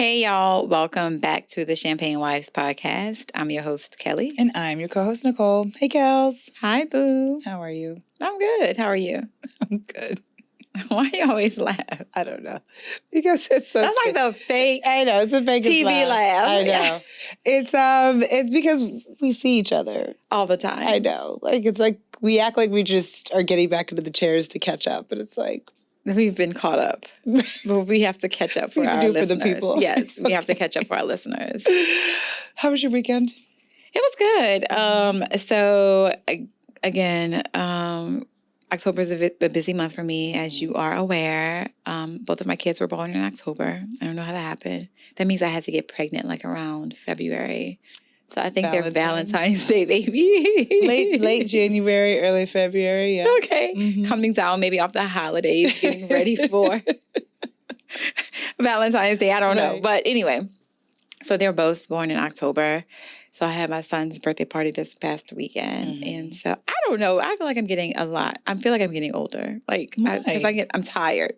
Hey, y'all. Welcome back to the Champagne Wives podcast. I'm your host, Kelly. And I'm your co-host, Nicole. Hey, Kels. Hi, boo. How are you? I'm good. How are you? I'm good. Why you always laugh? I don't know. Because it's so That's like the fake I know, it's a fake TV laugh. I know. It's because we see each other. All the time. I know. It's like we act like we just are getting back into the chairs to catch up. But it's like... We've been caught up. But we have to catch up for our listeners. For the people. Yes, we have to catch up for our listeners. How was your weekend? It was good. So, again, October is a busy month for me, as you are aware. Both of my kids were born in October. I don't know how that happened. That means I had to get pregnant around February. So I think they're Valentine's Day, baby. late January, early February, yeah. Okay. Mm-hmm. Coming down maybe off the holidays, getting ready for Valentine's Day. I don't know. But anyway, so they're both born in October. So I had my son's birthday party this past weekend. Mm-hmm. And so I don't know. I feel like I'm getting I feel like I'm getting older. Because I'm tired.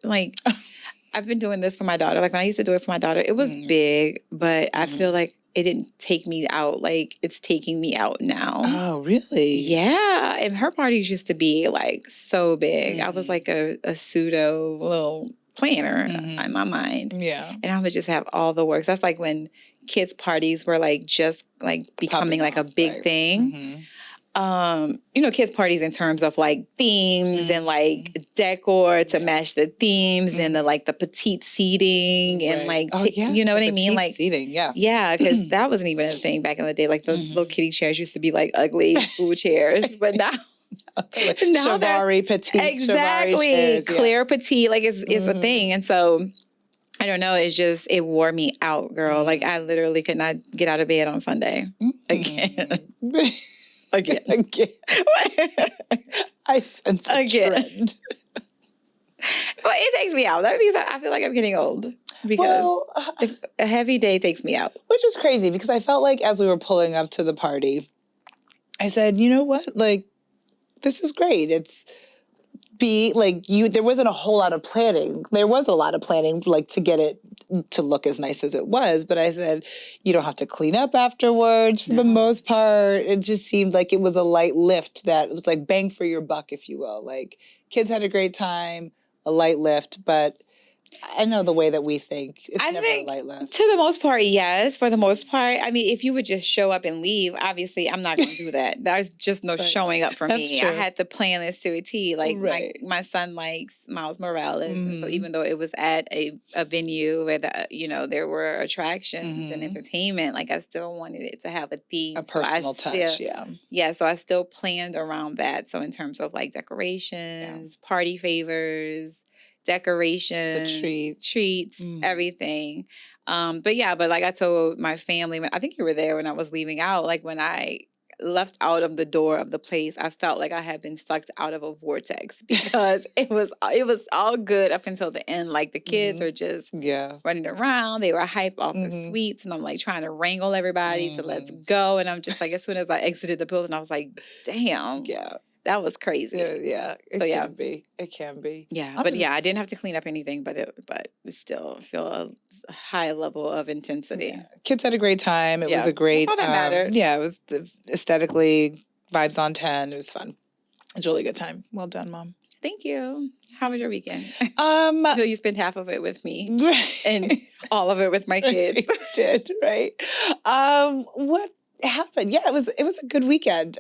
I've been doing this for my daughter. When I used to do it for my daughter, it was big, but I feel like it didn't take me out. It's taking me out now. Oh, really? Yeah. And her parties used to be so big. I was like a pseudo little planner in my mind. Yeah. And I would just have all the works. That's like when kids' parties were just becoming a big thing. Mm-hmm. Kids' parties in terms of themes and decor to match the themes and the petite seating and you know what I mean? Seating, yeah. Yeah, because that wasn't even a thing back in the day. The little kitty chairs used to be ugly food chairs, but now Chivalry petite. Exactly. Chairs, Claire petite, it's a thing. And so I don't know, it wore me out, girl. I literally could not get out of bed on Sunday again. Again. I sense a trend. Well, it takes me out. That means I feel like I'm getting old. Because if a heavy day takes me out. Which is crazy because I felt like as we were pulling up to the party, I said, you know what? This is great. There wasn't a whole lot of planning. There was a lot of planning, to get it to look as nice as it was. But I said, you don't have to clean up afterwards for the most part. It just seemed like it was a light lift that was bang for your buck, if you will. Kids had a great time, a light lift, but I know the way that we think. It's never a light lift. To the most part, yes. For the most part. I mean, if you would just show up and leave, obviously I'm not going to do that. There's just no showing up for me. True. I had to plan this to a T. My son likes Miles Morales. Mm-hmm. And so even though it was at a venue where there were attractions and entertainment, I still wanted it to have a theme. A personal touch, yeah. Yeah, so I still planned around that. So in terms of decorations, party favors, decorations, the treats, everything. But I told my family, I think you were there when I was leaving out, when I left out of the door of the place, I felt like I had been sucked out of a vortex because it was all good up until the end. The kids are just running around. They were hype off the sweets, and I'm trying to wrangle everybody to let's go. And I'm just as soon as I exited the building, I was like, damn. Yeah. That was crazy. Yeah. It can be. Yeah. I didn't have to clean up anything, but it still feel a high level of intensity. Yeah. Kids had a great time. It was a great. That's all that mattered. Yeah, it was aesthetically vibes on 10. It was fun. It was a really good time. Well done, Mom. Thank you. How was your weekend? I feel you spent half of it with me and all of it with my kids. Did, right? What happened? Yeah, it was a good weekend.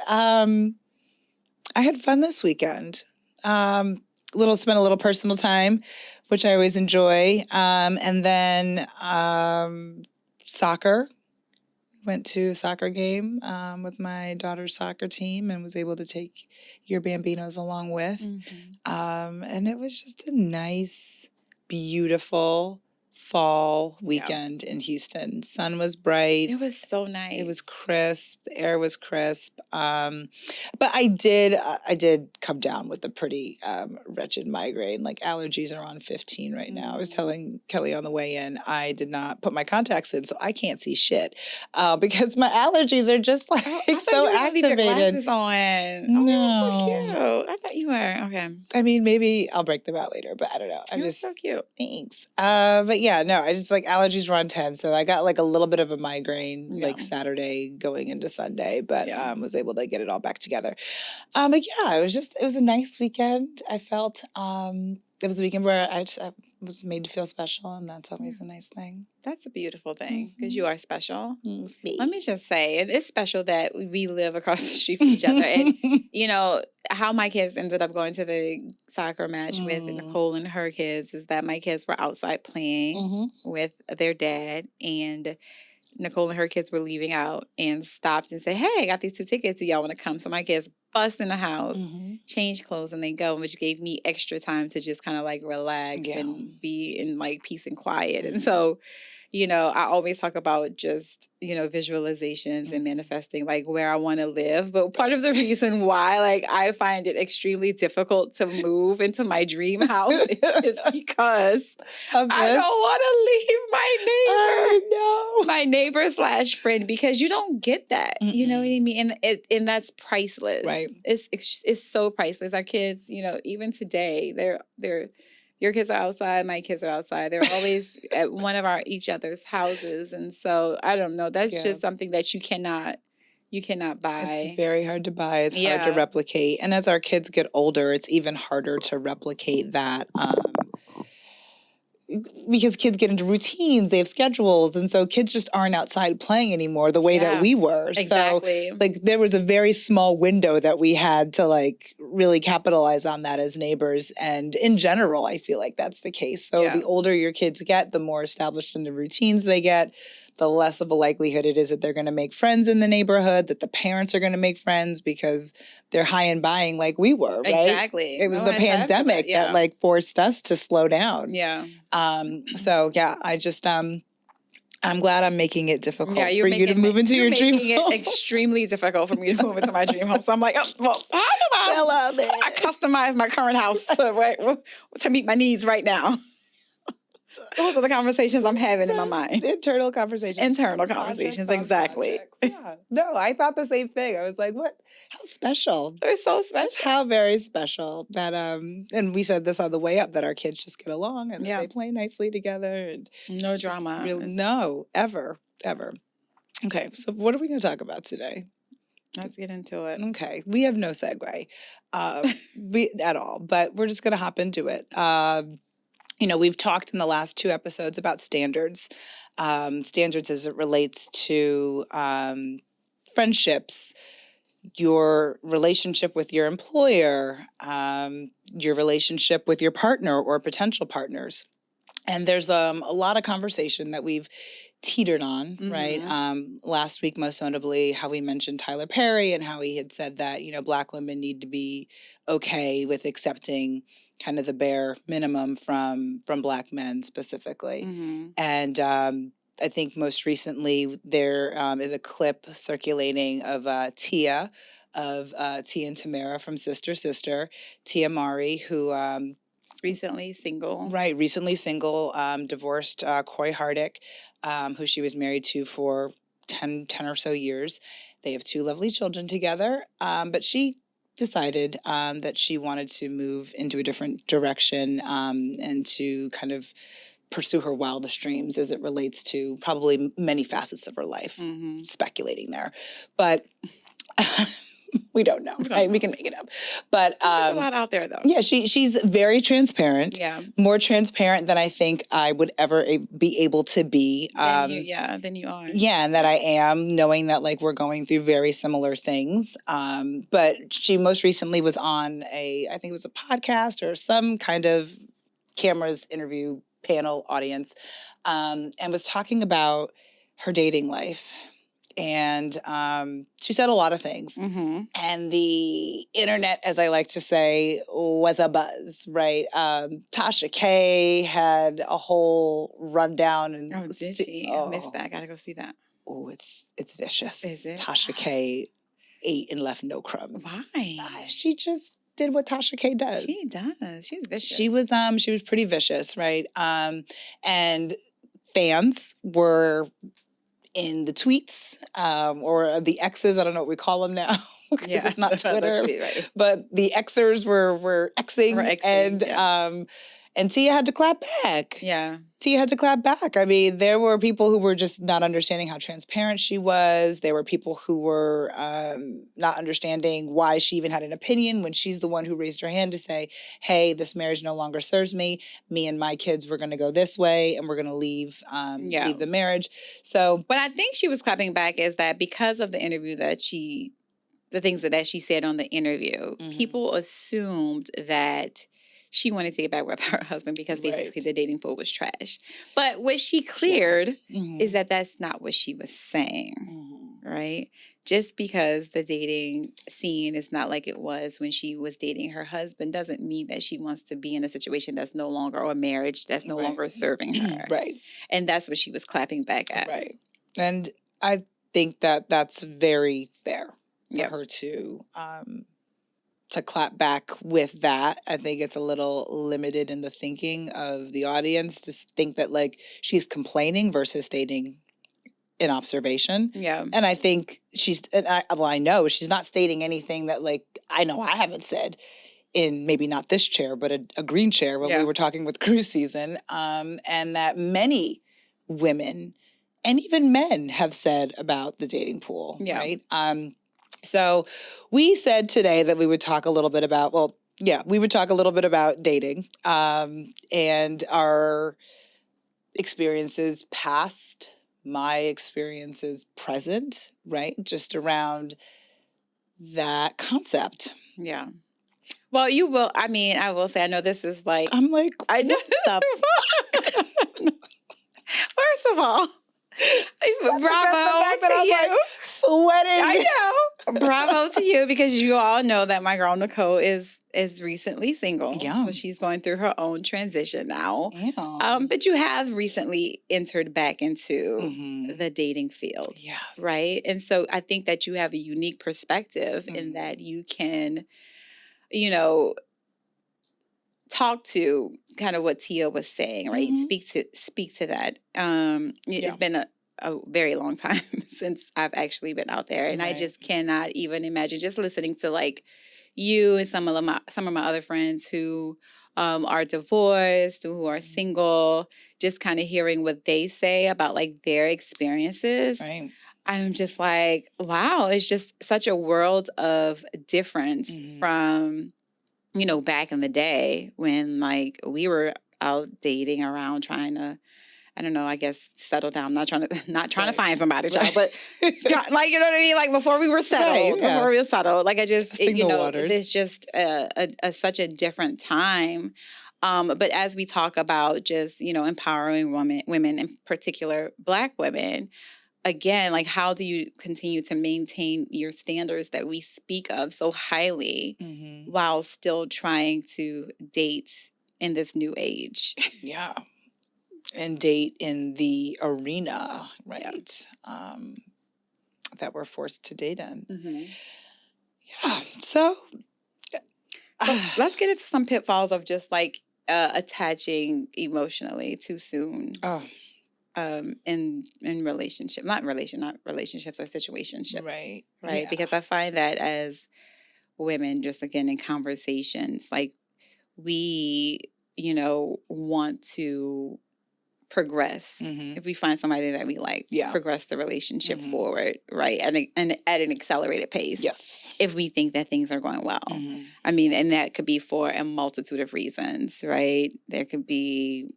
I had fun this weekend. Spent a little personal time, which I always enjoy. And then soccer. Went to a soccer game with my daughter's soccer team and was able to take your Bambinos along with. Mm-hmm. And it was just a nice, beautiful fall weekend in Houston. Sun was bright. It was so nice. It was crisp. The air was crisp. But I did come down with a pretty wretched migraine. Allergies are on 15 right now. I was telling Kelly on the way in, I did not put my contacts in, so I can't see shit because my allergies are just so activated. Your glasses on. No, so cute. I thought you were okay. I mean, maybe I'll break them out later, but I don't know. You're so cute. Thanks. But yeah, no, I just like allergies run 10. So I got like a little bit of a migraine Yeah. like Saturday going into Sunday, but Yeah. was able to get it all back together. But yeah, it was a nice weekend. I felt it was a weekend where I was made to feel special, and that's always a nice thing. That's a beautiful thing because you are special. Sweet. Let me just say, it's special that we live across the street from each other. And, you know, how my kids ended up going to the soccer match with Nicole and her kids is that my kids were outside playing with their dad, and Nicole and her kids were leaving out and stopped and said, hey, I got these 2 tickets. Do y'all want to come? So my kids bust in the house, change clothes, and they go, which gave me extra time to just kind of like relax and be in like peace and quiet. And so, you know, I always talk about just, you know, visualizations and manifesting like where I want to live. But part of the reason why like I find it extremely difficult to move into my dream house is because I don't want to leave my neighbor. I know. My neighbor / friend, because you don't get that. You know what I mean? And that's priceless. Right. It's so priceless. Our kids, you know, even today, they're your kids are outside, my kids are outside. They're always at one of each other's houses. And so I don't know. That's just something that you cannot buy. It's very hard to buy. It's hard to replicate. And as our kids get older, it's even harder to replicate that. Because kids get into routines, they have schedules, and so kids just aren't outside playing anymore the way that we were. Exactly. So, like, there was a very small window that we had to like really capitalize on that as neighbors. And in general, I feel like that's the case. So the older your kids get, the more established in the routines they get, the less of a likelihood it is that they're going to make friends in the neighborhood, that the parents are going to make friends because they're high and buying like we were, right? Exactly. It was the pandemic that like forced us to slow down. Yeah. So yeah, I just I'm glad I'm making it difficult for you to move into your dream home. You're making it extremely difficult for me to move into my dream home. So I'm like, oh, well, how do I customize my current house to meet my needs right now? Those are the conversations I'm having in my mind. Internal conversations. Exactly. Yeah. No, I thought the same thing. I was like, what? How special. They're so special. How very special that, and we said this on the way up, that our kids just get along and they play nicely together. And no drama. No, ever. Okay, so what are we going to talk about today? Let's get into it. Okay, we have no segue at all, but we're just going to hop into it. You know, we've talked in the last 2 episodes about standards, standards as it relates to friendships, your relationship with your employer, your relationship with your partner or potential partners. And there's a lot of conversation that we've teetered on, right? Last week, most notably, how we mentioned Tyler Perry and how he had said that, you know, Black women need to be okay with accepting kind of the bare minimum from Black men specifically. And I think most recently there is a clip circulating of Tia and Tamara from Sister, Tia Mowrey, who recently single. Right, recently single, divorced Corey Hardick, who she was married to for 10 or so years. They have 2 lovely children together, but she decided that she wanted to move into a different direction and to kind of pursue her wildest dreams as it relates to probably many facets of her life, speculating there. But we don't know, right? We can make it up. But there's a lot out there, though. Yeah, she's very transparent. Yeah. More transparent than I think I would ever be able to be. Than you are. Yeah, and that I am, knowing that like we're going through very similar things. But she most recently was on I think it was a podcast or some kind of cameras interview panel audience, and was talking about her dating life. And she said a lot of things. And the internet, as I like to say, was abuzz, right? Tasha K had a whole rundown. And oh, did she? I missed that. I got to go see that. Oh, it's vicious. Is it? Tasha K ate and left no crumbs. Why? She just did what Tasha K does. She does. She's vicious. She was pretty vicious, right? And fans were in the tweets or the X's, I don't know what we call them now, because it's not Twitter. Tweet, right. But the Xers were Xing, and And Tia had to clap back. Yeah. Tia had to clap back. I mean, there were people who were just not understanding how transparent she was. There were people who were not understanding why she even had an opinion when she's the one who raised her hand to say, hey, this marriage no longer serves me. Me and my kids, we're going to go this way and we're going to leave the marriage. So what I think she was clapping back is that because of the interview the things that she said on the interview, people assumed that she wanted to get back with her husband because basically the dating pool was trash. But what she cleared is that that's not what she was saying, right? Just because the dating scene is not like it was when she was dating her husband doesn't mean that she wants to be in a situation that's no longer, or a marriage that's no longer serving her. Right. And that's what she was clapping back at. Right. And I think that that's very fair for her to clap back with that. I think it's a little limited in the thinking of the audience to think that like she's complaining versus stating an observation. Yeah. And I think I know she's not stating anything that like I know I haven't said in maybe not this chair, but a green chair when we were talking with Cruise Season, and that many women and even men have said about the dating pool, right? So we said today that we would talk a little bit about, we would talk a little bit about dating and our experiences past, my experiences present, right? Just around that concept. Yeah. Well, you will. I mean, I will say, I know this is like. I'm like, I know. First of all, bravo to you. Like sweating. I know. Bravo to you, because you all know that my girl Nicole is recently single. Yeah. So she's going through her own transition now. Yeah. But you have recently entered back into the dating field. Yes. Right? And so I think that you have a unique perspective in that you can, talk to kind of what Tia was saying, right? Speak to that. It's been a very long time since I've actually been out there, and I just cannot even imagine just listening to like you and some of my other friends who are divorced, who are single, just kind of hearing what they say about like their experiences. Right. I'm just like, wow, it's just such a world of difference from back in the day when like we were out dating around trying to, I don't know, I guess settle down. I'm not trying to find somebody, child, but like, you know what I mean? Like before we were settled, before we were settled, like I just, it's just such a different time. But as we talk about just, empowering women, in particular Black women, again, like how do you continue to maintain your standards that we speak of so highly while still trying to date in this new age? Yeah. And date in the arena, right? That we're forced to date in. Yeah. So let's get into some pitfalls of just like attaching emotionally too soon. In not relationships or situationships. Right. Yeah. Because I find that as women, just again in conversations, like we, want to progress. If we find somebody that we like, progress the relationship forward, right? And at an accelerated pace. Yes. If we think that things are going well. I mean, and that could be for a multitude of reasons, right? There could be,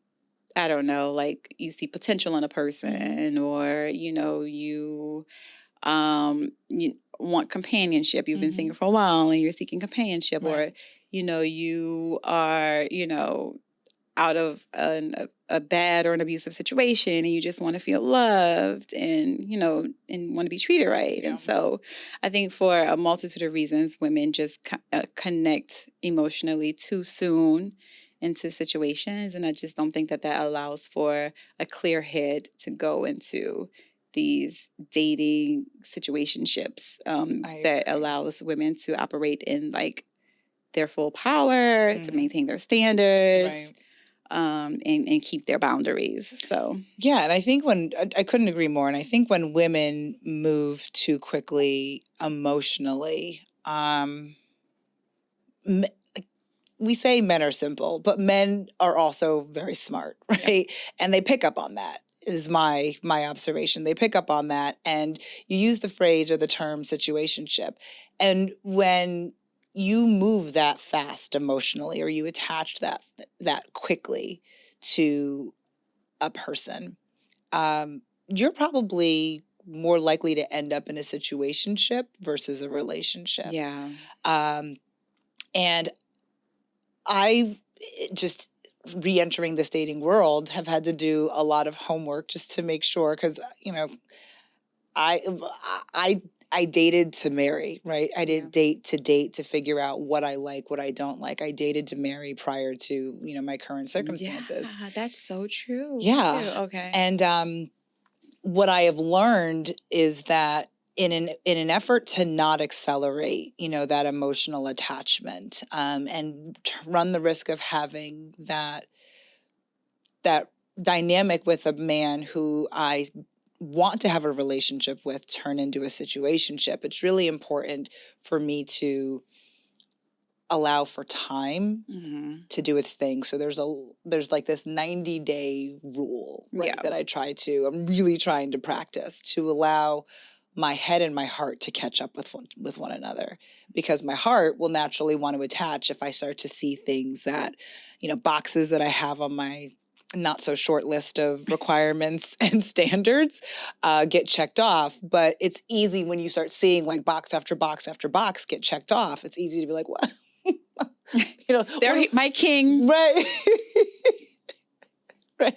I don't know, like you see potential in a person, or, you want companionship. You've been single for a while and you're seeking companionship, or, you are, out of a bad or an abusive situation and you just want to feel loved and, and want to be treated right. And so I think for a multitude of reasons, women just connect emotionally too soon into situations. And I just don't think that allows for a clear head to go into these dating situationships that allows women to operate in like their full power, to maintain their standards, and keep their boundaries. So yeah, and I think I couldn't agree more. And I think when women move too quickly emotionally, we say men are simple, but men are also very smart, right? Yep. And they pick up on that. Is my observation. They pick up on that, and you use the phrase or the term situationship. And when you move that fast emotionally, or you attach that quickly to a person, you're probably more likely to end up in a situationship versus a relationship. Yeah. And I just re-entering this dating world have had to do a lot of homework just to make sure, because I dated to marry, right? I didn't date to figure out what I like, what I don't like. I dated to marry prior to my current circumstances. Yeah, that's so true. Yeah. Okay. And what I have learned is that in an effort to not accelerate, that emotional attachment, and run the risk of having that dynamic with a man who I want to have a relationship with turn into a situationship, it's really important for me to allow for time to do its thing. So there's like this 90-day rule, right, that I'm really trying to practice to allow my head and my heart to catch up with one another, because my heart will naturally want to attach if I start to see things that, boxes that I have on my not so short list of requirements and standards get checked off. But it's easy when you start seeing like box after box after box get checked off. It's easy to be like, what? They're my king. Right. Right.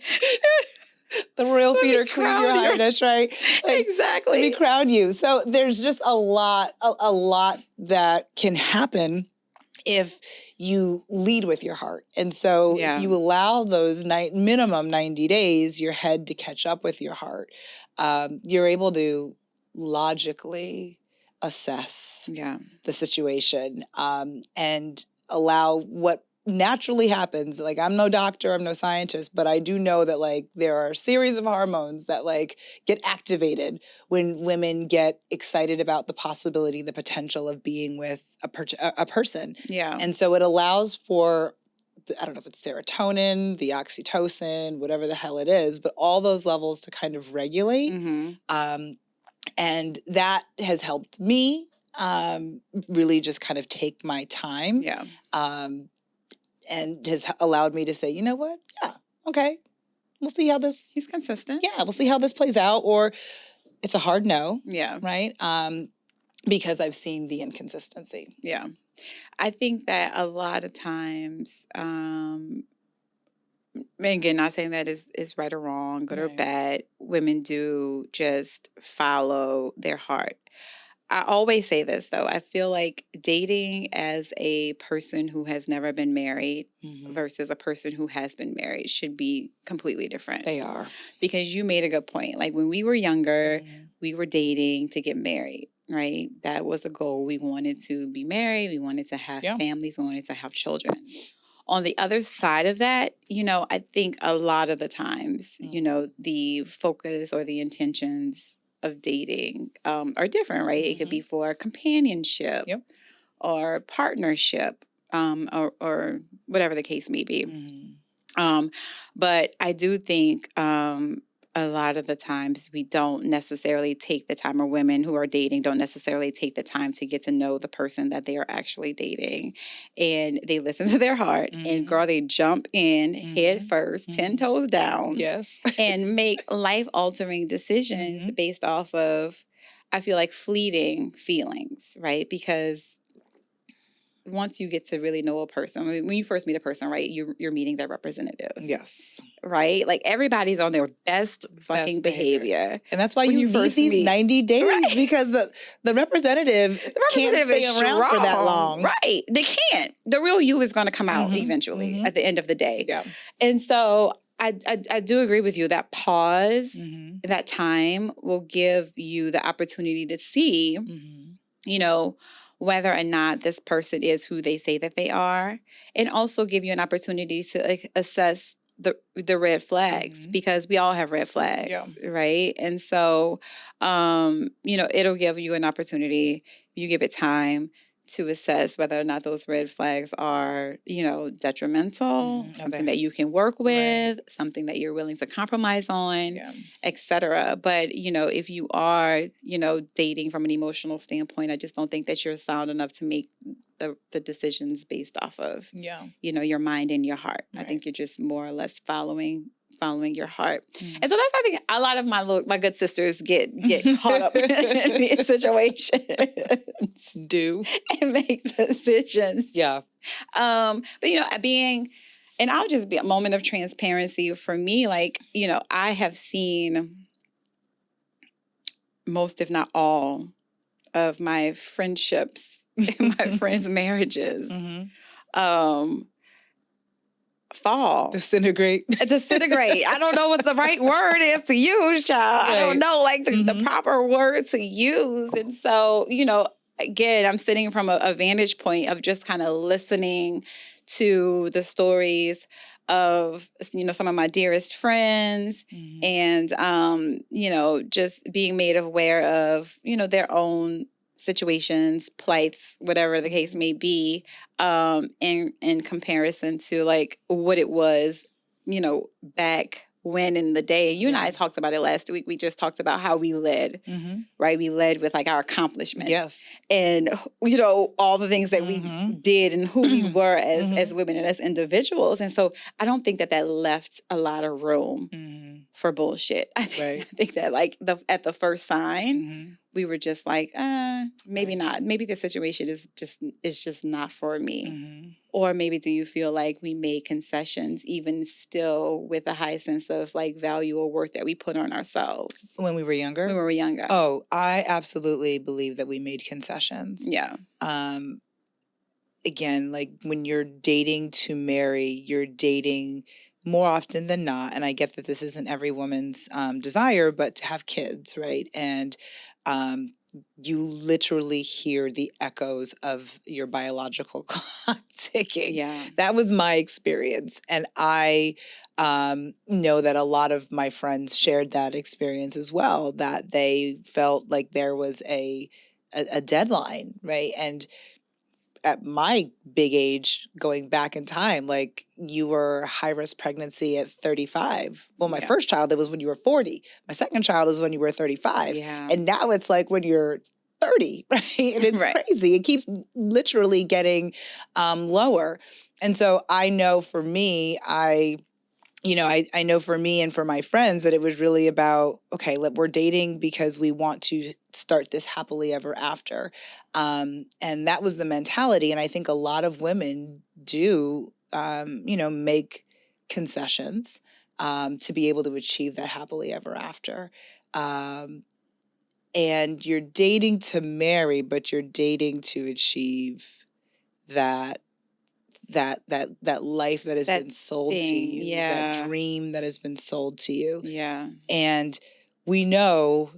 The royal feet are clean, your highness, right? Like, exactly. Let me crown you. So there's just a lot that can happen if you lead with your heart. And so if you allow those minimum 90 days, your head to catch up with your heart, you're able to logically assess the situation, and allow what naturally happens. Like, I'm no doctor, I'm no scientist, but I do know that like there are a series of hormones that like get activated when women get excited about the possibility, the potential of being with a person. Yeah. And so it allows for, I don't know if it's serotonin, the oxytocin, whatever the hell it is, but all those levels to kind of regulate. And that has helped me really just kind of take my time. Yeah. And has allowed me to say, you know what? Yeah, okay. We'll see how this... He's consistent. Yeah, we'll see how this plays out. Or it's a hard no. Yeah. Right? Because I've seen the inconsistency. Yeah. I think that a lot of times, again, not saying that is right or wrong, good or bad, women do just follow their heart. I always say this, though. I feel like dating as a person who has never been married versus a person who has been married should be completely different. They are. Because you made a good point. Like when we were younger, we were dating to get married, right? That was the goal. We wanted to be married. We wanted to have families. We wanted to have children. On the other side of that, I think a lot of the times, the focus or the intentions of dating are different, right? It could be for companionship or partnership, or whatever the case may be. But I do think a lot of the times we don't necessarily take the time, or women who are dating don't necessarily take the time to get to know the person that they are actually dating. And they listen to their heart, and girl, they jump in head first, 10 toes down. Yes. And make life-altering decisions based off of, I feel like, fleeting feelings, right? Because once you get to really know a person, when you first meet a person, right, you're meeting their representative. Yes. Right? Like everybody's on their best fucking behavior. And that's why you need these 90 days, right? Because the representative can't stay around for that long. Right. They can't. The real you is going to come out eventually at the end of the day. Yeah. And so I do agree with you. That pause, that time will give you the opportunity to see, whether or not this person is who they say that they are, and also give you an opportunity to assess the red flags, because we all have red flags, right? And so, it'll give you an opportunity, you give it time to assess whether or not those red flags are, detrimental, something that you can work with, something that you're willing to compromise on, etc. But, if you are, dating from an emotional standpoint, I just don't think that you're sound enough to make the decisions based off of, your mind and your heart. I think you're just more or less following your heart. And so that's, I think, a lot of my good sisters get caught up in these situations. Do. And make decisions. Yeah. But, and I'll just be a moment of transparency for me. Like, I have seen most, if not all, of my friendships and my friends' marriages fall. Disintegrate. I don't know what the right word is to use, child. I don't know, like, the proper word to use. And so, again, I'm sitting from a vantage point of just kind of listening to the stories of, some of my dearest friends and, just being made aware of, their own situations, plights, whatever the case may be, in comparison to like what it was, back when in the day. You and I talked about it last week. We just talked about how we led, right? We led with like our accomplishments. Yes. And, all the things that we did and who we were as women and as individuals. And so I don't think that left a lot of room for bullshit. I think that like at the first sign, we were just like, maybe not. Maybe the situation is just not for me. Or maybe do you feel like we made concessions even still with a high sense of like value or worth that we put on ourselves? When we were younger? When we were younger. Oh, I absolutely believe that we made concessions. Yeah. Again, like when you're dating to marry, you're dating more often than not. And I get that this isn't every woman's desire, but to have kids, right? And you literally hear the echoes of your biological clock ticking. Yeah. That was my experience. And I know that a lot of my friends shared that experience as well, that they felt like there was a deadline, right? And at my big age, going back in time, like you were high-risk pregnancy at 35. Well, my first child, it was when you were 40. My second child is when you were 35. Yeah. And now it's like when you're 30, right? And it's crazy. It keeps literally getting lower. And so I know for me, I know for me and for my friends that it was really about, okay, we're dating because we want to start this happily ever after. And that was the mentality. And I think a lot of women do, make concessions to be able to achieve that happily ever after. And you're dating to marry, but you're dating to achieve that life that has been sold to you, that dream that has been sold to you. Yeah. And we know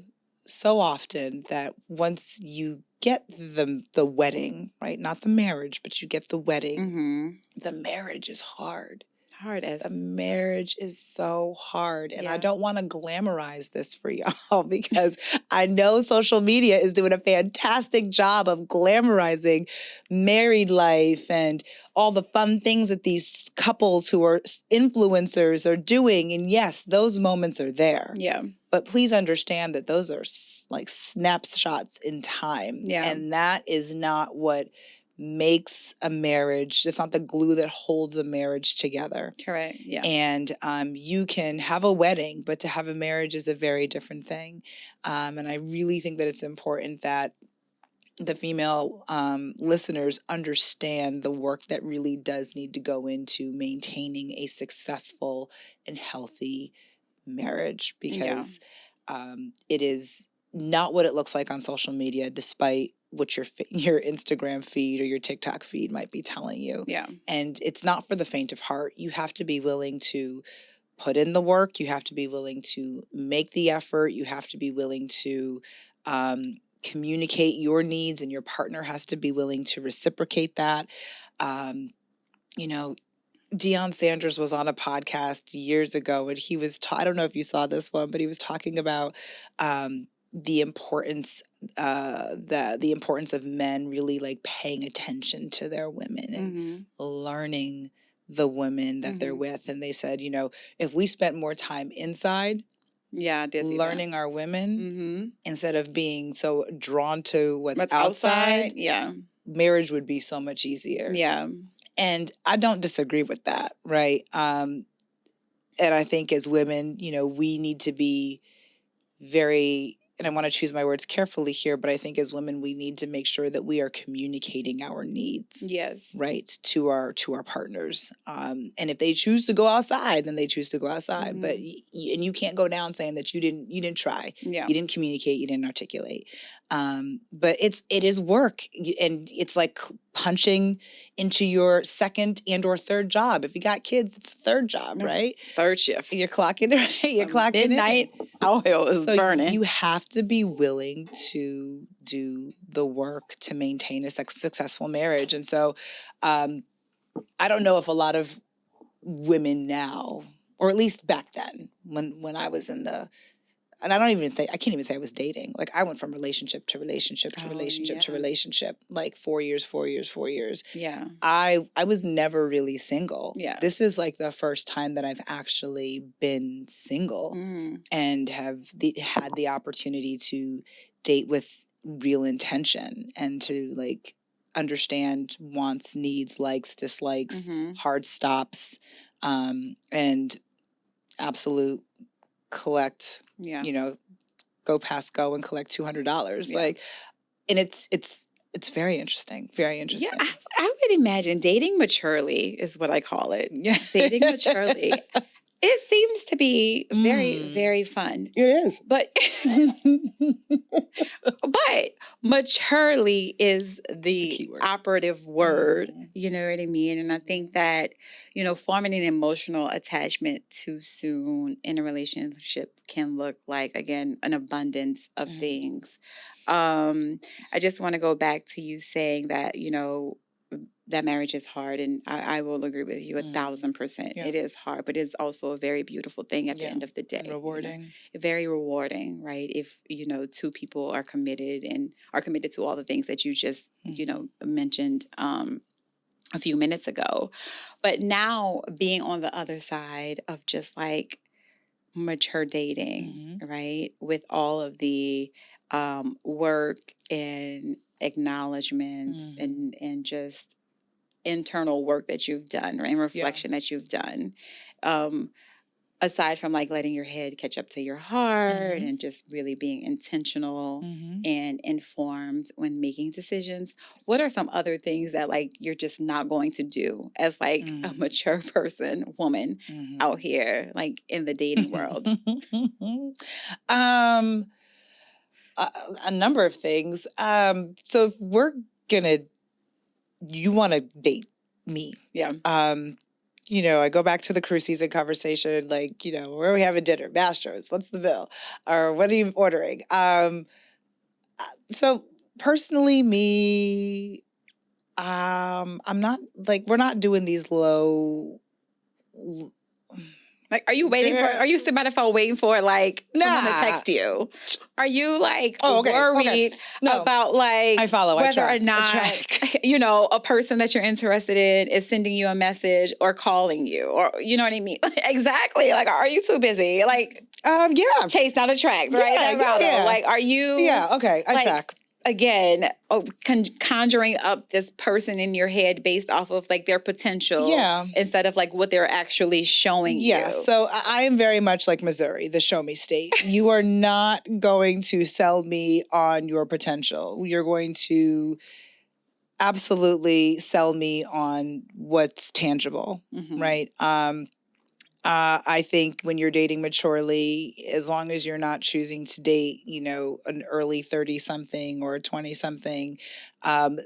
so often that once you get the wedding, right? Not the marriage, but you get the wedding. The marriage is hard. The marriage is so hard. And I don't want to glamorize this for y'all because I know social media is doing a fantastic job of glamorizing married life and all the fun things that these couples who are influencers are doing. And yes, those moments are there. Yeah. But please understand that those are like snapshots in time. Yeah. And that is not what makes a marriage. It's not the glue that holds a marriage together. Correct. Yeah. And you can have a wedding, but to have a marriage is a very different thing. And I really think that it's important that the female listeners understand the work that really does need to go into maintaining a successful and healthy marriage, because it is not what it looks like on social media, despite what your Instagram feed or your TikTok feed might be telling you. Yeah. And it's not for the faint of heart. You have to be willing to put in the work. You have to be willing to make the effort. You have to be willing to communicate your needs, and your partner has to be willing to reciprocate that. Deion Sanders was on a podcast years ago, and he was I don't know if you saw this one, but he was talking about the importance the importance of men really like paying attention to their women and learning the women that they're with. And they said, you know, if we spent more time inside learning our women instead of being so drawn to what's outside, marriage would be so much easier. Yeah. And I don't disagree with that, right? And I think as women, you know, we need to be very, and I want to choose my words carefully here, but I think as women, we need to make sure that we are communicating our needs. Yes. Right. To our partners. And if they choose to go outside, then they choose to go outside. But and you can't go down saying that you didn't try. Yeah. You didn't communicate. You didn't articulate. But it is work, and it's like punching into your second and or third job. If you got kids, it's a third job, right? Third shift. You're clocking it, right? You're clocking midnight. All hell is burning. You have to be willing to do the work to maintain a successful marriage. And so I don't know if a lot of women now, or at least back then, when I was in the, and I can't even say I was dating. Like I went from relationship to relationship to relationship to relationship, like 4 years. Yeah. I was never really single. Yeah. This is like the first time that I've actually been single and have had the opportunity to date with real intention and to like understand wants, needs, likes, dislikes, hard stops, and absolute collect, you know, go past go and collect $200. Yeah. Like, and it's very interesting. Very interesting. Yeah, I would imagine dating maturely is what I call it. Yeah. Dating maturely. It seems to be very, very fun. It is. But maturely is the operative word. You know what I mean? And I think that, you know, forming an emotional attachment too soon in a relationship can look like, again, an abundance of things. I just want to go back to you saying that, you know, that marriage is hard, and I will agree with you 1,000%. Yeah. It is hard, but it's also a very beautiful thing at the end of the day. Rewarding. You know? Very rewarding, right? If, you know, two people are committed to all the things that you just, you know, mentioned a few minutes ago. But now being on the other side of just like mature dating, right? With all of the work and acknowledgments and just internal work that you've done, right? And reflection that you've done. Aside from like letting your head catch up to your heart and just really being intentional and informed when making decisions, what are some other things that like you're just not going to do as like a mature person, woman out here, like in the dating world? A number of things. So if you want to date me. Yeah. You know, I go back to the cruise season conversation, like, you know, where are we having dinner? Mastro's, what's the bill? Or what are you ordering? So personally, me, I'm not like, we're not doing these low. Like, are you sitting by the phone waiting for like someone to text you? Are you like worried about like whether or not, you know, a person that you're interested in is sending you a message or calling you, or you know what I mean? Exactly. Like, are you too busy? Like, chase down the tracks, right? Like, are you? Yeah. Okay. I track. Again, conjuring up this person in your head based off of like their potential instead of like what they're actually showing you. Yeah, so I am very much like Missouri, the show me state. You are not going to sell me on your potential. You're going to absolutely sell me on what's tangible, right? I think when you're dating maturely, as long as you're not choosing to date, you know, an early 30-something or a 20-something,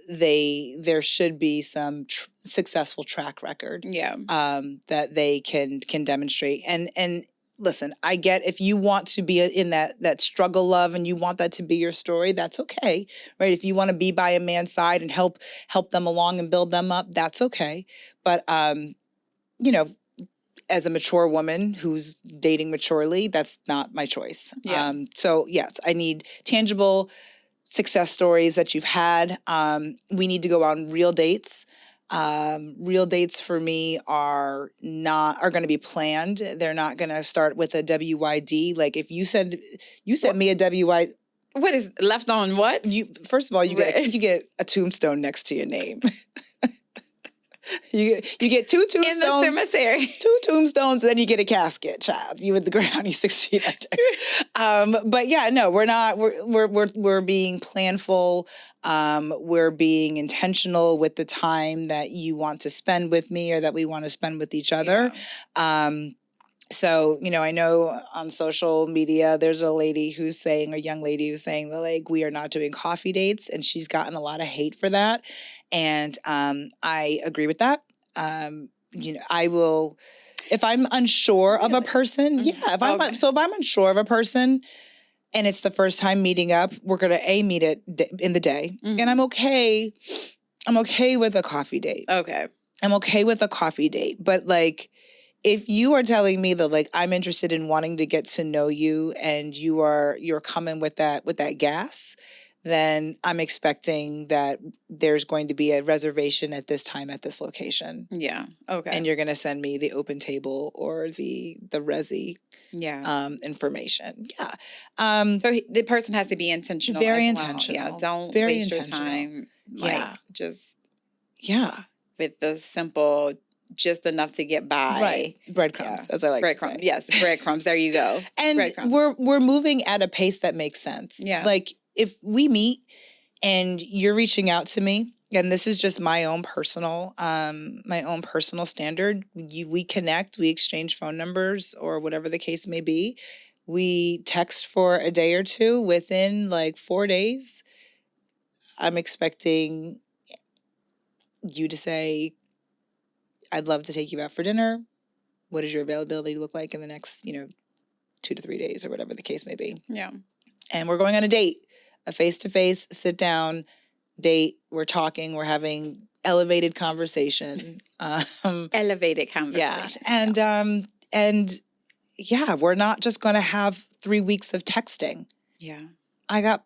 there should be some successful track record that they can demonstrate. And listen, I get if you want to be in that struggle love and you want that to be your story, that's okay, right? If you want to be by a man's side and help them along and build them up, that's okay. But, you know, as a mature woman who's dating maturely, that's not my choice. Yeah. So yes, I need tangible success stories that you've had. We need to go on real dates. Real dates for me are going to be planned. They're not going to start with a WYD. Like if you sent me a WYD. What is left on what? First of all, you get a tombstone next to your name. You get 2 tombstones in the cemetery. 2 tombstones, and then you get a casket, child. You at the ground, you 6 feet under. But yeah, no, we're not. We're being planful. We're being intentional with the time that you want to spend with me, or that we want to spend with each other. Yeah. So, I know on social media, there's a young lady who's saying that, like, we are not doing coffee dates, and she's gotten a lot of hate for that. And I agree with that. I will, if I'm unsure of a person, if I'm unsure of a person and it's the first time meeting up, we're going to meet in the day. And I'm okay with a coffee date. Okay. I'm okay with a coffee date, but like, if you are telling me that, like, I'm interested in wanting to get to know you and you're coming with that gas, then I'm expecting that there's going to be a reservation at this time at this location. Yeah. Okay. And you're going to send me the open table or the resi information. Yeah. So the person has to be intentional. Very as well. intentional. Yeah. Don't very waste intentional. your time. Just with the simple, just enough to get by. Right. Breadcrumbs, as I like breadcrumbs. to say. Yes, breadcrumbs. There you go. And we're moving at a pace that makes sense. Yeah. Like if we meet and you're reaching out to me, and this is just my own personal standard, we connect, we exchange phone numbers or whatever the case may be. We text for a day or two. Within like 4 days, I'm expecting you to say, I'd love to take you out for dinner. What does your availability look like in the next, 2 to 3 days or whatever the case may be? Yeah. And we're going on a date, a face-to-face, sit down date. We're talking, we're having elevated conversation. Elevated conversation. Yeah. And yeah, we're not just going to have 3 weeks of texting. Yeah. I got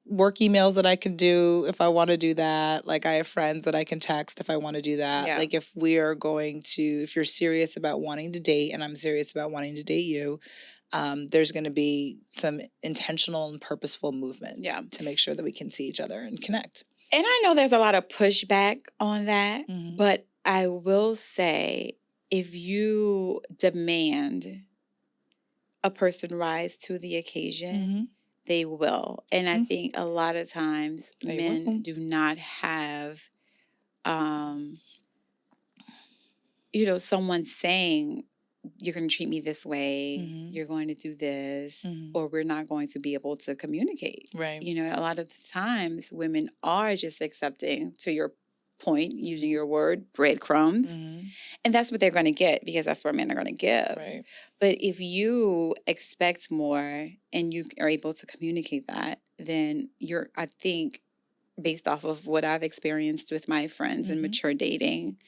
work emails that I could do if I want to do that. Like I have friends that I can text if I want to do that. Yeah. Like if you're serious about wanting to date and I'm serious about wanting to date you, there's going to be some intentional and purposeful movement to make sure that we can see each other and connect. And I know there's a lot of pushback on that, but I will say if you demand a person rise to the occasion, they will. And I think a lot of times men do not have, someone saying, you're going to treat me this way, you're going to do this, or we're not going to be able to communicate. Right. A lot of times women are just accepting, to your point, using your word, breadcrumbs. And that's what they're going to get because that's what men are going to give. Right. But if you expect more and you are able to communicate that, then I think, based off of what I've experienced with my friends in mature dating,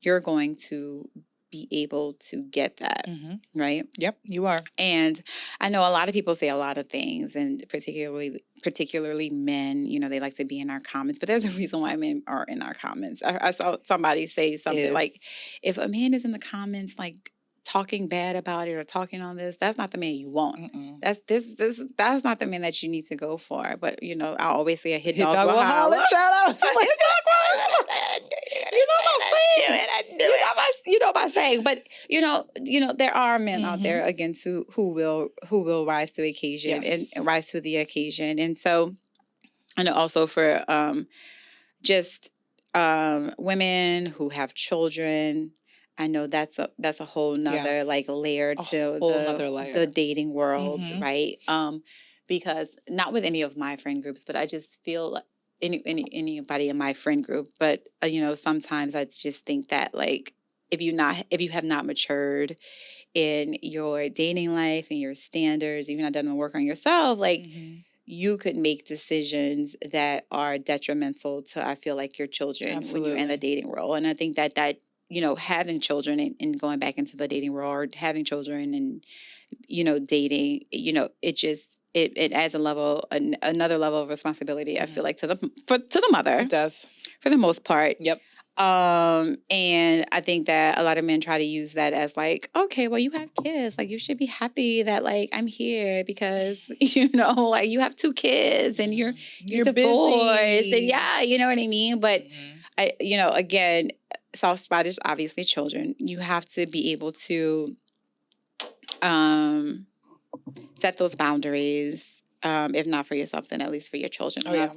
you're going to be able to get that, right? Yep, you are. And I know a lot of people say a lot of things, and particularly men, they like to be in our comments, but there's a reason why men are in our comments. I saw somebody say something like, if a man is in the comments, like, talking bad about it or talking on this, that's not the man you want. That's not the man that you need to go for. But I always say a hit dog will holler. Shout out. You know my saying. But there are men out there again who will rise to occasion and rise to the occasion. And so I know also for just women who have children, I know that's a whole nother layer to the dating world, right? Because not with any of my friend groups, but I just feel like anybody in my friend group, but sometimes I just think that, like, if you have not matured in your dating life and your standards, you've not done the work on yourself, like you could make decisions that are detrimental to, I feel like, your children when you're in the dating world. And I think that having children and going back into the dating world, or having children and, dating, it adds another level of responsibility, I feel like, to the mother. It does. For the most part. Yep. And I think that a lot of men try to use that as like, okay, well, you have kids. Like, you should be happy that, like, I'm here because, like, you have 2 kids and you're divorced. busy. And yeah, you know what I mean? But again, soft spot is obviously children. You have to be able to set those boundaries. If not for yourself, then at least for your children. Oh, yeah.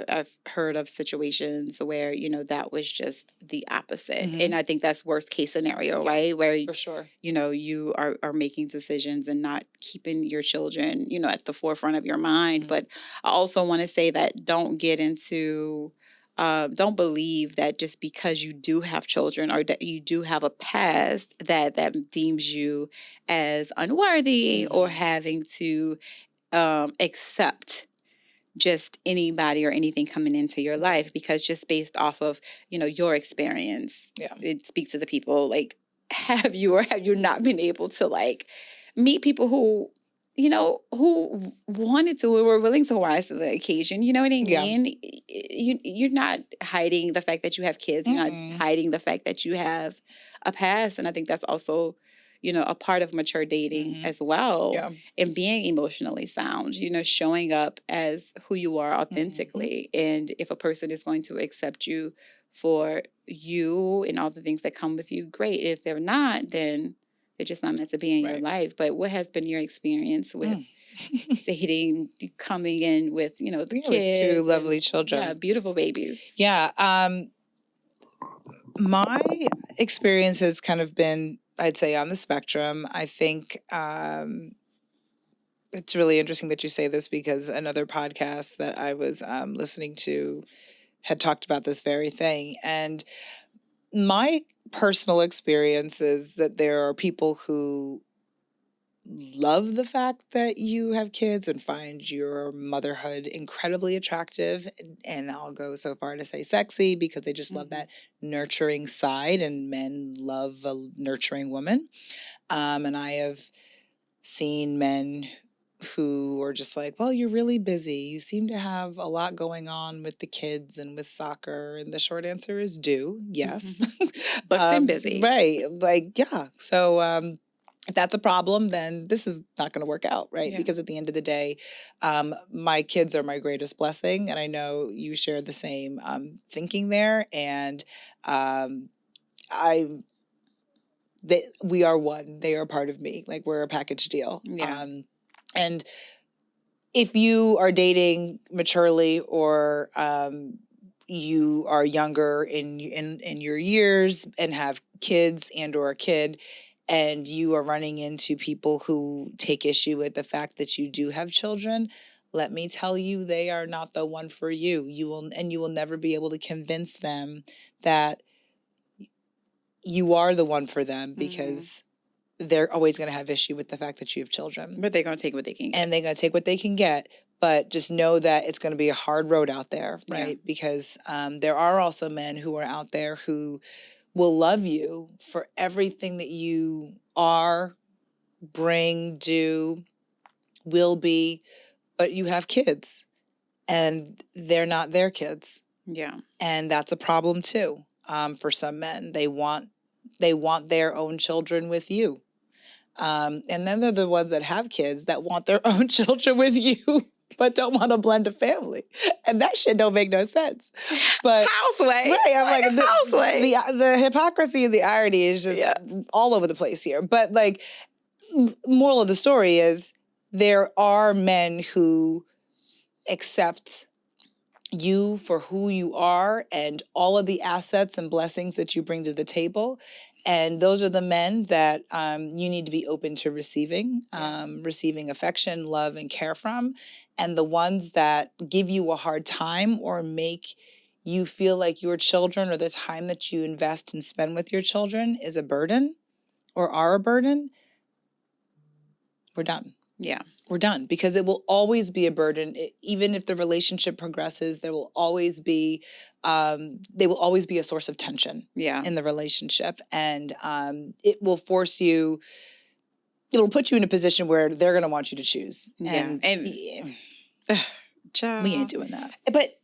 I've heard of situations where, that was just the opposite. And I think that's worst case scenario, right? Where, for sure, you are making decisions and not keeping your children, at the forefront of your mind. But I also want to say that don't believe that just because you do have children or that you do have a past that deems you as unworthy or having to accept just anybody or anything coming into your life, because just based off of, your experience, it speaks to the people. Like, have you or have you not been able to, like, meet people who, who wanted to or were willing to rise to the occasion? You know what I mean? You're not hiding the fact that you have kids. You're not hiding the fact that you have a past. And I think that's also, a part of mature dating as well. Yeah. And being emotionally sound, showing up as who you are authentically. And if a person is going to accept you for you and all the things that come with you, great. If they're not, then they're just not meant to be in your life. But what has been your experience with dating, coming in with, the kids? With 2 lovely children. Yeah, beautiful babies. Yeah. My experience has kind of been, I'd say, on the spectrum. I think it's really interesting that you say this, because another podcast that I was listening to had talked about this very thing. And my personal experience is that there are people who love the fact that you have kids and find your motherhood incredibly attractive, and I'll go so far to say sexy, because they just love that nurturing side, and men love a nurturing woman. And I have seen men who are just like, well, you're really busy. You seem to have a lot going on with the kids and with soccer. And the short answer is yes. Booked and busy. Right. Like, yeah. So if that's a problem, then this is not going to work out, right? Yeah. Because at the end of the day, my kids are my greatest blessing. And I know you share the same thinking there. And we are one. They are part of me. Like, we're a package deal. Yeah. And if you are dating maturely, or you are younger in your years and have kids or a kid, and you are running into people who take issue with the fact that you do have children, let me tell you, they are not the one for you. You will never be able to convince them that you are the one for them, because they're always going to have issue with the fact that you have children. But they're going to take what they can get. And they're going to take what they can get. But just know that it's going to be a hard road out there, right? Yeah. Because there are also men who are out there who will love you for everything that you are, bring, do, will be, but you have kids and they're not their kids. Yeah. And that's a problem too. For some men, they want their own children with you. And then they're the ones that have kids that want their own children with you, but don't want to blend a family. And that shit don't make no sense. But houseway. Right. I'm like, houseway. The hypocrisy and the irony is just all over the place here. But like, moral of the story is, there are men who accept you for who you are and all of the assets and blessings that you bring to the table. And those are the men that you need to be open to receiving affection, love, and care from. And the ones that give you a hard time or make you feel like your children, or the time that you invest and spend with your children, is a burden or are a burden, we're done. Yeah. We're done, because it will always be a burden. Even if the relationship progresses, there will always be, they will always be a source of tension in the relationship. And it will force you, it'll put you in a position where they're going to want you to choose. Yeah. And Child. we ain't doing that. But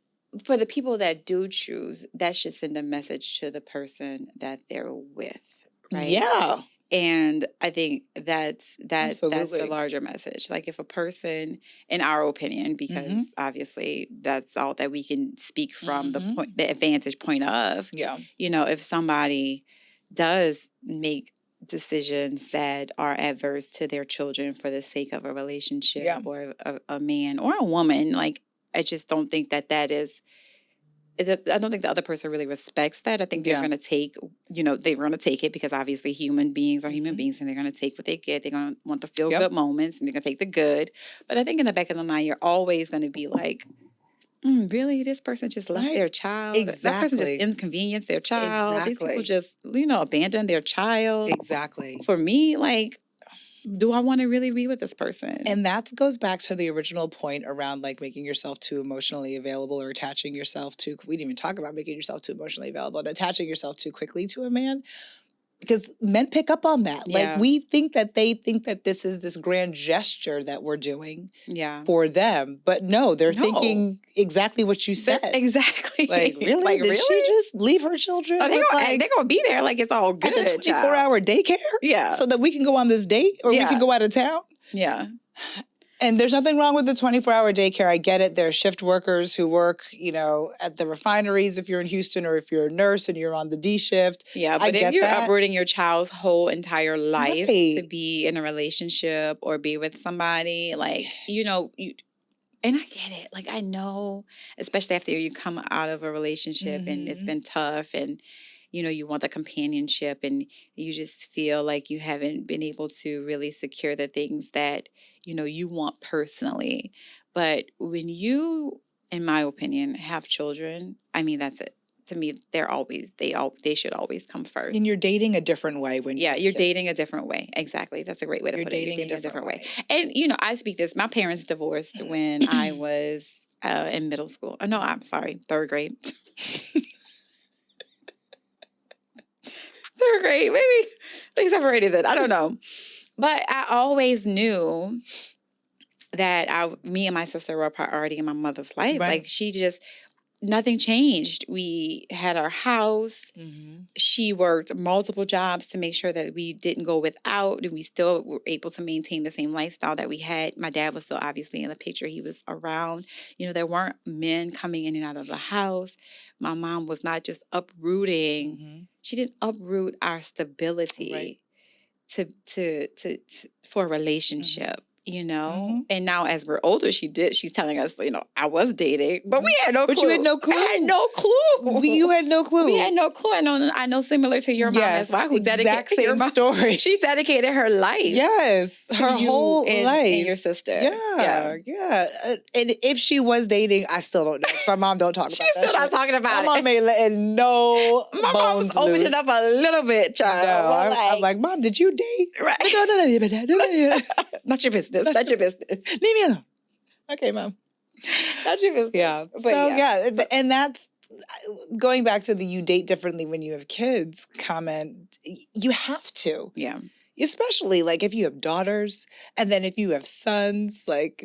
for the people that do choose, that should send a message to the person that they're with, right? Yeah. And I think that's the Absolutely. larger message. Like, if a person, in our opinion, because obviously that's all that we can speak from the advantage point of, you know, if somebody does make decisions that are adverse to their children for the sake of a relationship or a man or a woman, like, I just don't think that is. I don't think the other person really respects that. I think they're going to take, you know, they're going to take it because obviously human beings are human beings, and they're going to take what they get. They're going to want the feel good moments, and they're going to take the good. But I think in the back of the mind, you're always going to be like, really? This person just left their child? Exactly. That person just inconvenienced their child? Exactly. These people just, you know, abandoned their child? Exactly. For me, like, do I want to really be with this person? And that goes back to the original point around like making yourself too emotionally available, or attaching yourself too. We didn't even talk about making yourself too emotionally available and attaching yourself too quickly to a man. Because men pick up on that. Like, we think that they think that this is this grand gesture that we're doing for them. But no, they're thinking exactly what you said. Exactly. Like, really? Like, Did she just leave her children? Oh, they're going to be there like it's all good. At the 24-hour daycare? Yeah. So that we can go on this date, or we can go out of town? Yeah. And there's nothing wrong with the 24-hour daycare. I get it. There are shift workers who work, you know, at the refineries if you're in Houston, or if you're a nurse and you're on the D shift. Yeah, but if you're uprooting your child's whole entire life to be in a relationship or be with somebody, like, you know, and I get it. Like, I know, especially after you come out of a relationship and it's been tough, and, you know, you want the companionship, and you just feel like you haven't been able to really secure the things that, you know, you want personally. But when you, in my opinion, have children, I mean, that's it. To me, they should always come first. And you're dating a different way when you're dating a different way. Exactly. That's a great way to put it. You're dating a different way. And, you know, I speak this. My parents divorced when I was in middle school. No, I'm sorry, third grade. Third grade, maybe they separated it. I don't know. But I always knew that me and my sister were a priority in my mother's life. Like, nothing changed. We had our house. She worked multiple jobs to make sure that we didn't go without, and we still were able to maintain the same lifestyle that we had. My dad was still obviously in the picture. He was around. You know, there weren't men coming in and out of the house. My mom was not just uprooting. She didn't uproot our stability for a relationship. You know, and now as we're older, she's telling us, you know, I was dating, but we had no clue. But you had no clue. I had no clue. You had no clue. We had no clue. I know similar to your mom as well, who exact same story. She dedicated her life. Yes, her whole life. And your sister. Yeah. And if she was dating, I still don't know. My mom don't talk about that. She's still not talking about it. My mom ain't letting no My mom's opened it up a little bit, child. No, I'm like, Mom, did you date? Right. No. Not your business. That's your business. Leave me alone. Okay, Mom. That's your business. Yeah. But and that's going back to the you date differently when you have kids comment. You have to. Yeah. Especially like if you have daughters, and then if you have sons, like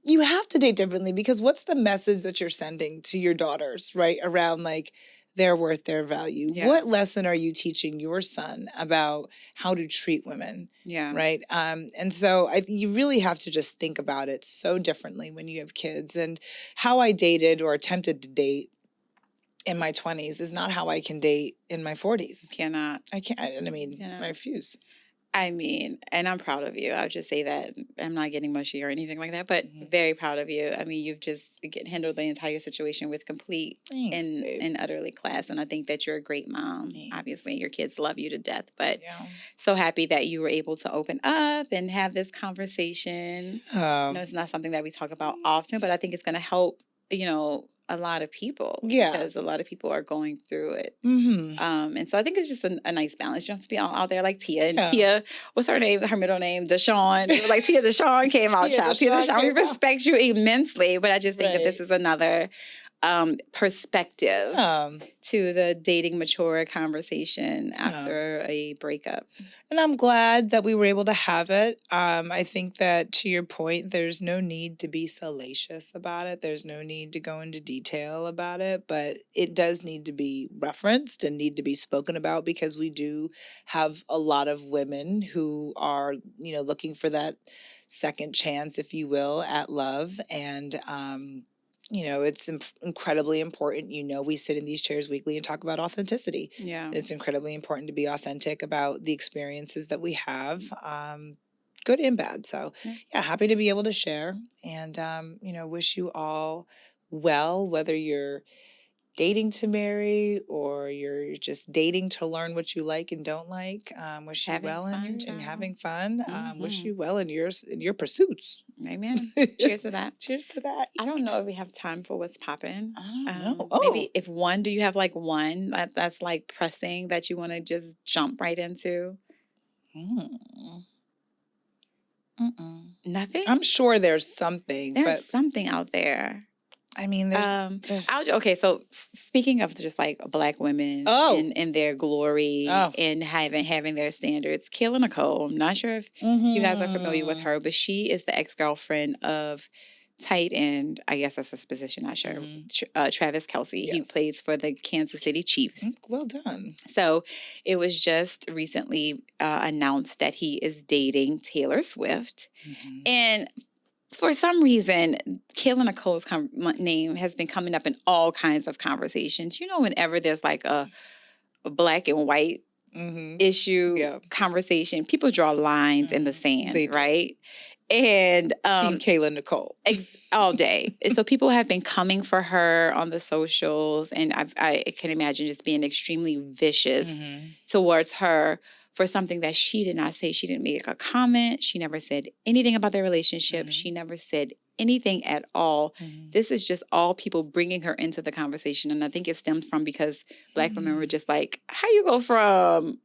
you have to date differently, because what's the message that you're sending to your daughters, right? Around like their worth, their value. Yeah. What lesson are you teaching your son about how to treat women? Yeah. Right. And so you really have to just think about it so differently when you have kids. And how I dated or attempted to date in my 20s is not how I can date in my 40s. Cannot. I can't. I mean, I refuse. I mean, and I'm proud of you. I'll just say that. I'm not getting mushy or anything like that, but very proud of you. I mean, you've just handled the entire situation with complete and utterly class. And I think that you're a great mom. Thanks. Obviously, your kids love you to death, but so happy that you were able to open up and have this conversation. You know, it's not something that we talk about often, but I think it's going to help a lot of people. Yeah. Because a lot of people are going through it. Mm-hmm. And so I think it's just a nice balance. You don't have to be all out there like Tia. And Yeah. Tia, what's her name? Her middle name, Deshawn. It was like Tia Deshawn came out, child. Tia Deshawn, we respect you immensely. But I just think that this is another perspective to the dating mature conversation after a breakup. And I'm glad that we were able to have it. I think that, to your point, there's no need to be salacious about it. There's no need to go into detail about it, but it does need to be referenced and need to be spoken about, because we do have a lot of women who are, looking for that second chance, if you will, at love. And, it's incredibly important. We sit in these chairs weekly and talk about authenticity. Yeah. It's incredibly important to be authentic about the experiences that we have, good and bad. So, happy to be able to share, and, wish you all well, whether you're dating to marry or you're just dating to learn what you like and don't like. Wish you well and having fun. Wish you well in your pursuits. Amen. Cheers to that. Cheers to that. I don't know if we have time for what's popping. I don't know. Maybe if do you have like one that's like pressing that you want to just jump right into? Nothing? I'm sure there's something. There's something out there. I mean, there's okay, so speaking of just like Black women and their glory and having their standards, Kayla Nicole, I'm not sure if you guys are familiar with her, but she is the ex-girlfriend of tight end, I guess that's his position, not sure, Travis Kelce. Yes. He plays for the Kansas City Chiefs. Well done. So it was just recently announced that he is dating Taylor Swift. And for some reason, Kayla Nicole's name has been coming up in all kinds of conversations. Whenever there's like a black and white issue conversation, people draw lines in the sand, right? And Team Kayla Nicole all day. So people have been coming for her on the socials, and I can imagine just being extremely vicious towards her for something that she did not say. She didn't make a comment. She never said anything about their relationship. She never said anything at all. This is just all people bringing her into the conversation. And I think it stemmed from because Black women were just like, how you go from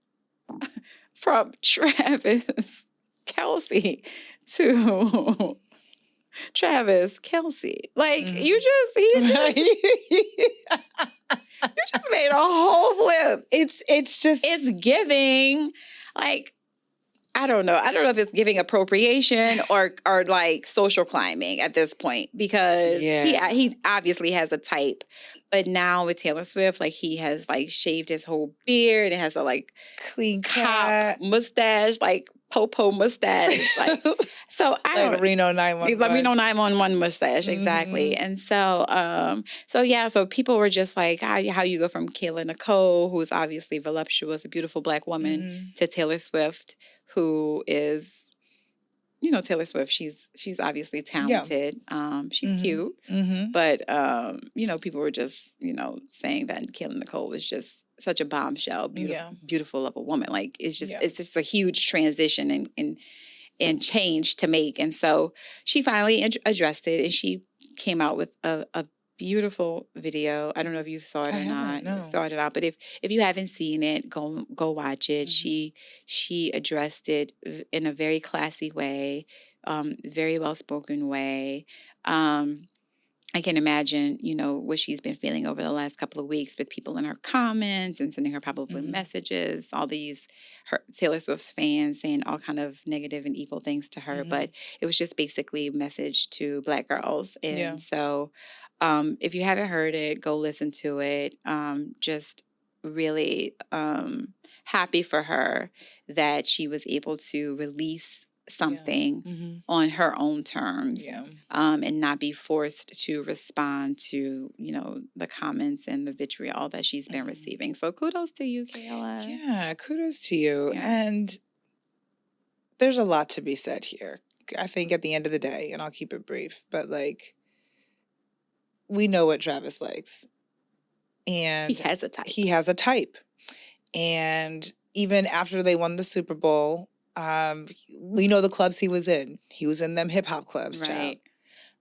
Travis Kelce to Travis Kelce? Like, he just you just made a whole flip. It's giving, like, I don't know if it's giving appropriation or like social climbing at this point, because he obviously has a type, but now with Taylor Swift, like, he has like shaved his whole beard and has a like clean cop mustache, like popo mustache, like, so I don't Reno 911. Reno 911 mustache, exactly. And so so people were just like, how you go from Kayla Nicole, who's obviously voluptuous, a beautiful Black woman, to Taylor Swift, who is, Taylor Swift, she's obviously talented. She's cute, but people were just saying that Kayla Nicole was just such a bombshell, beautiful of a woman. Like, it's just a huge transition and change to make. And so she finally addressed it, and she came out with a beautiful video. I don't know if you saw it or not. No. Saw it or not, but if you haven't seen it, go watch it. She addressed it in a very classy way, very well spoken way. I can imagine, what she's been feeling over the last couple of weeks with people in her comments and sending her probably messages, all these Taylor Swift's fans saying all kind of negative and evil things to her. But it was just basically a message to Black girls. And so if you haven't heard it, go listen to it. Just really happy for her that she was able to release something on her own terms, and not be forced to respond to, the comments and the vitriol that she's been receiving. So kudos to you, Kayla. Yeah, kudos to you. Yeah. And there's a lot to be said here. I think at the end of the day, and I'll keep it brief, but like, we know what Travis likes. And he has a type. He has a type. And even after they won the Super Bowl, we know the clubs he was in. He was in them hip hop clubs, right?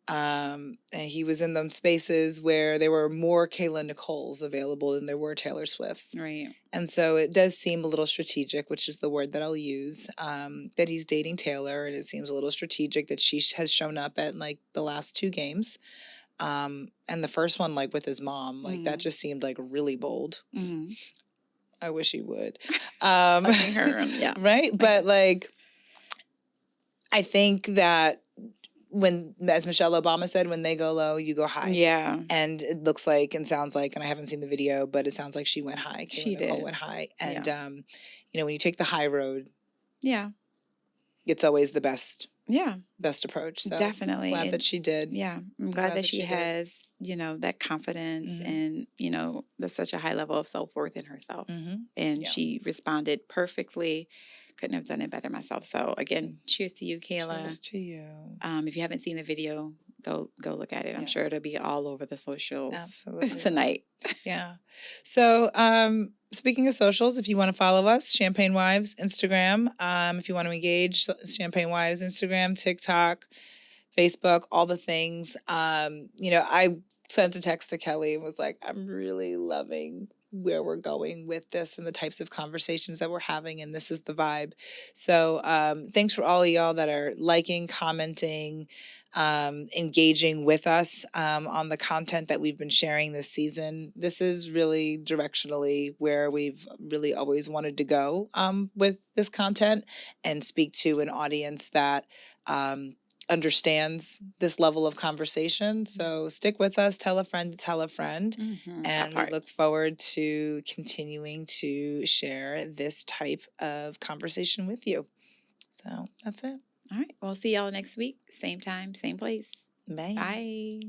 And he was in them spaces where there were more Kayla Nicoles available than there were Taylor Swifts. Right. And so it does seem a little strategic, which is the word that I'll use, that he's dating Taylor. And it seems a little strategic that she has shown up at like the last 2 games. And the first one, like with his mom, like that just seemed like really bold. Mm-hmm. I wish he would. Hugging her, yeah. Right? But like, I think that when, as Michelle Obama said, when they go low, you go high. Yeah. And it looks like and sounds like, and I haven't seen the video, but it sounds like she went high. She Kayla Nicole did. went high. And, Yeah. you know, when you take the high road, Yeah. it's always the best Yeah. approach. So Definitely. glad that she did. Yeah. I'm glad that she has, you know, that confidence and, you know, there's such a high level of self-worth in herself. And she responded perfectly. Couldn't have done it better myself. So again, cheers to you, Kayla. Cheers to you. If you haven't seen the video, go look at it. I'm sure it'll be all over the socials tonight. Yeah. So speaking of socials, if you want to follow us, Champagne Wives Instagram. If you want to engage, Champagne Wives Instagram, TikTok, Facebook, all the things. You know, I sent a text to Kelly and was like, I'm really loving where we're going with this and the types of conversations that we're having, and this is the vibe. So thanks for all of y'all that are liking, commenting, engaging with us on the content that we've been sharing this season. This is really directionally where we've really always wanted to go with this content and speak to an audience that understands this level of conversation. So stick with us, tell a friend to tell a friend. And we look forward to continuing to share this type of conversation with you. So that's it. All right. We'll see y'all next week. Same time, same place. Bye. Bye.